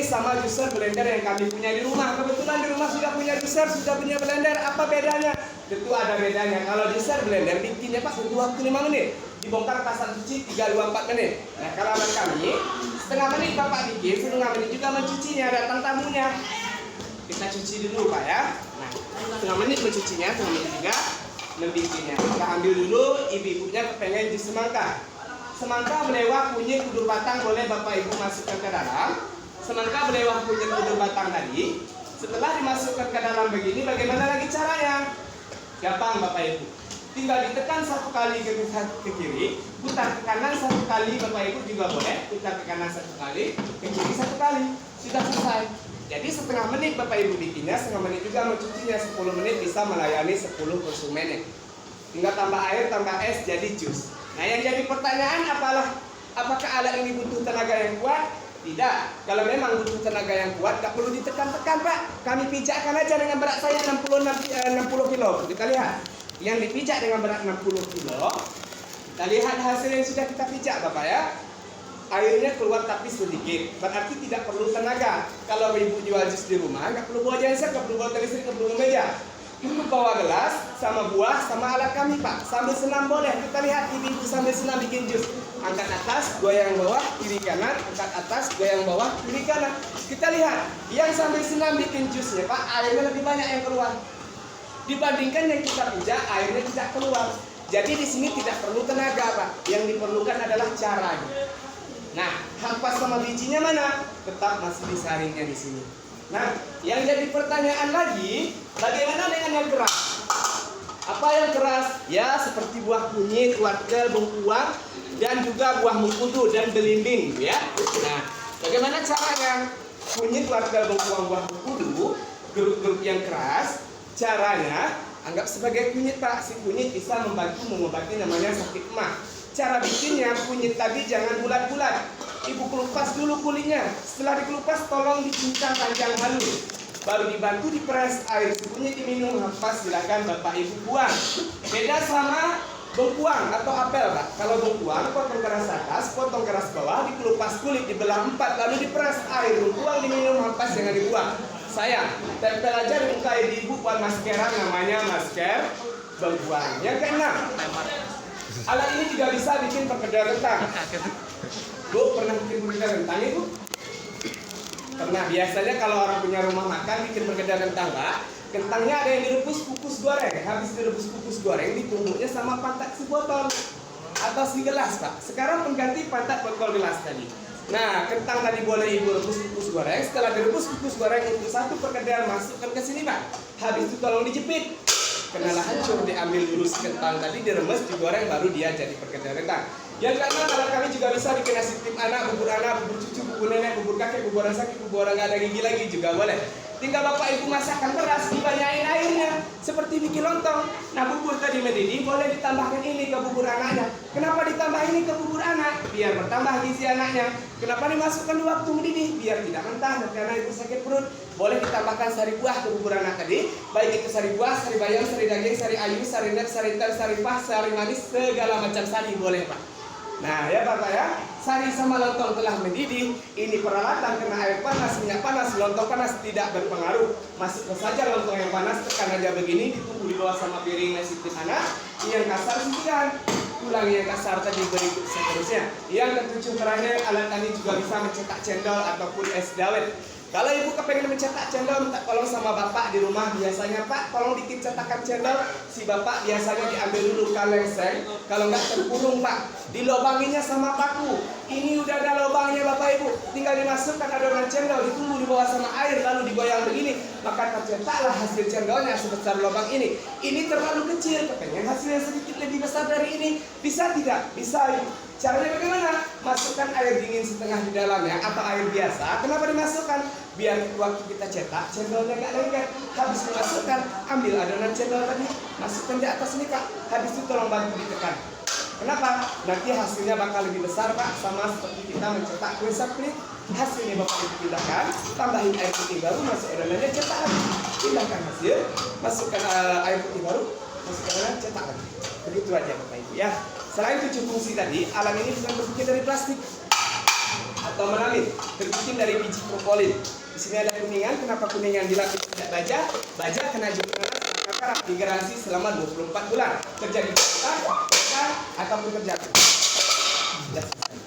sama juicer blender yang kami punya di rumah. Kebetulan di rumah sudah punya juicer, sudah punya blender. Apa bedanya? Tentu ada bedanya. Kalau juicer blender bikinnya Pak butuh waktu 5 menit. Dibongkar pasang cuci 3, 2, 4 menit. Nah, kalau kami setengah menit Bapak bikin, setengah menit juga mencucinya. Datang tamunya, kita cuci dulu Pak ya. Nah, setengah menit mencucinya, setengah menit juga membikinnya. Kita ambil dulu, ibu-ibunya kepengen jus semangka. Semangka melewah kunyit kudur batang boleh Bapak Ibu masukkan ke dalam. Semangka melewah kunyit kudur batang tadi. Setelah dimasukkan ke dalam begini, bagaimana lagi caranya? Gampang Bapak Ibu. Tinggal ditekan 1 kali ke kiri, putar ke kanan 1 kali, Bapak Ibu juga boleh. Putar ke kanan 1 kali, ke kiri 1 kali. Sudah selesai. Jadi setengah menit Bapak Ibu bikinnya, setengah menit juga mencucinya. 10 menit bisa melayani 10 konsumen. Tinggal tambah air, tambah es, jadi jus. Nah, yang jadi pertanyaan apakah alat ini butuh tenaga yang kuat? Tidak. Kalau memang butuh tenaga yang kuat, nggak perlu ditekan-tekan Pak. Kami pijakkan aja dengan berat saya 60 kilo. Kita lihat. Yang dipijak dengan berat 60 kilo. Kita lihat hasil yang sudah kita pijak Bapak ya. Airnya keluar tapi sedikit. Berarti tidak perlu tenaga. Kalau ibu jual jus di rumah, nggak perlu bawa genser, nggak perlu bawa listrik, nggak perlu meja. Cukup bawa gelas, sama buah, sama alat kami Pak. Sambil senam boleh. Kita lihat ibu sambil senam bikin jus. Angkat atas, goyang bawah, kiri kanan. Angkat atas, goyang bawah, kiri kanan. Kita lihat, yang sambil senam bikin jusnya Pak, airnya lebih banyak yang keluar. Dibandingkan yang kita pijak, airnya tidak keluar. Jadi di sini tidak perlu tenaga Pak. Yang diperlukan adalah caranya. Nah, hampas sama bijinya mana? Tetap masih disaringnya di sini. Nah, yang jadi pertanyaan lagi, bagaimana dengan yang keras? Apa yang keras? Ya, seperti buah kunyit, wortel, bengkuang, dan juga buah mengkudu dan belimbing, ya. Nah, bagaimana caranya? Kunyit, wortel, bengkuang, buah mengkudu, grup-grup yang keras, caranya anggap sebagai kunyit Pak. Si kunyit bisa membantu mengobati namanya sakit emah. Cara bikinnya, kunyit tadi jangan bulat-bulat. Ibu kelupas dulu kulitnya. Setelah dikelupas tolong dicincang panjang halus. Baru dibantu diperes air kunyit diminum. Hampas silakan Bapak Ibu buang. Beda sama bengkuang atau apel Pak. Kalau bengkuang potong keras atas, potong keras bawah, dikelupas kulit dibelah 4 lalu diperes air. Bengkuang diminum, hampas jangan dibuang. Sayang, tempel aja di muka ibu buat maskeran namanya masker bengkuang. Yang keenam, alat ini juga bisa bikin perkedel kentang. Bu, pernah bikin perkedel kentang Ibu? Pernah. Biasanya kalau orang punya rumah makan bikin perkedel kentang Pak, kentangnya ada yang direbus kukus goreng. Habis direbus kukus goreng ditumbuknya sama pantat si botol atau si gelas Pak. Sekarang pengganti pantat botol gelas tadi. Nah, kentang tadi boleh Ibu rebus kukus goreng. Setelah direbus kukus goreng untuk 1 perkedel masukkan ke sini Pak. Habis itu tolong dijepit. Kenalah hancur, diambil dulu si kentang tadi, diremes, digoreng, baru dia jadi perkedel kentang. Yang keenam, alat kami juga bisa bikin nasi tim anak, bubur cucu, bubur nenek, bubur kakek, bubur orang sakit, bubur orang nggak ada gigi lagi juga boleh. Tinggal Bapak Ibu masakkan beras, dibanyain airnya seperti bikin lontong. Nah, bubur tadi mendidih, boleh ditambahkan ini ke bubur anaknya. Kenapa ditambah ini ke bubur anak? Biar bertambah gizi anaknya. Kenapa dimasukkan di waktu mendidih? Biar tidak mentah, karena ibu sakit perut. Boleh ditambahkan sari buah ke bubur anak tadi. Baik itu sari buah, sari bayam, sari daging, sari ayu, sari nep, sari tel, sari pah, sari manis, segala macam sari boleh Pak. Nah ya Bapak ya, sari sama lontong telah mendidih. Ini peralatan kena air panas, minyak panas, lontong panas tidak berpengaruh. Masukkan saja lontong yang panas, tekan aja begini, ditunggu di bawah sama piring nasi tim anak. Yang kasar sisihkan, ulangi yang kasar tadi berikut seterusnya. Yang ketujuh terakhir, alat kami juga bisa mencetak cendol ataupun es dawet. Kalau ibu kepengen mencetak cendol, minta tolong sama bapak di rumah. Biasanya Pak, tolong bikin cetakan cendol. Si bapak biasanya diambil dulu kaleng-seng. Kalau nggak terkurung Pak, dilobanginya sama paku. Ini udah ada lubangnya Bapak Ibu. Tinggal dimasukkan adonan cendol, ditunggu di bawah sama air, lalu digoyang begini. Maka tercetaklah hasil cendolnya sebesar lubang ini. Ini terlalu kecil, kepengen hasilnya sedikit lebih besar dari ini. Bisa tidak? Bisa Ibu. Caranya bagaimana? Masukkan air dingin setengah di dalamnya atau air biasa. Kenapa dimasukkan? Biar waktu kita cetak cendolnya nggak lengket. Habis dimasukkan, ambil adonan cendol tadi, masukkan di atas ini Pak. Habis itu tolong bantu ditekan. Kenapa? Nanti hasilnya bakal lebih besar Pak. Sama seperti kita mencetak kue saplit. Hasilnya Bapak Ibu pindahkan, tambahin air putih baru, masuk adonannya, cetak lagi. Pindahkan hasil, masukkan air putih baru, masukkan adonan, cetak lagi. Begitu aja Bapak Ibu ya. Selain 7 fungsi tadi, alat ini bukan berpikir dari plastik. atau melamin terbikin dari biji propolis. Di sini ada kuningan. Kenapa kuningan dilapis tidak baja? Baja kena jurnal maka digaransi selama 24 bulan. Terjadi pecah ataupun terjadi. Sudah selesai.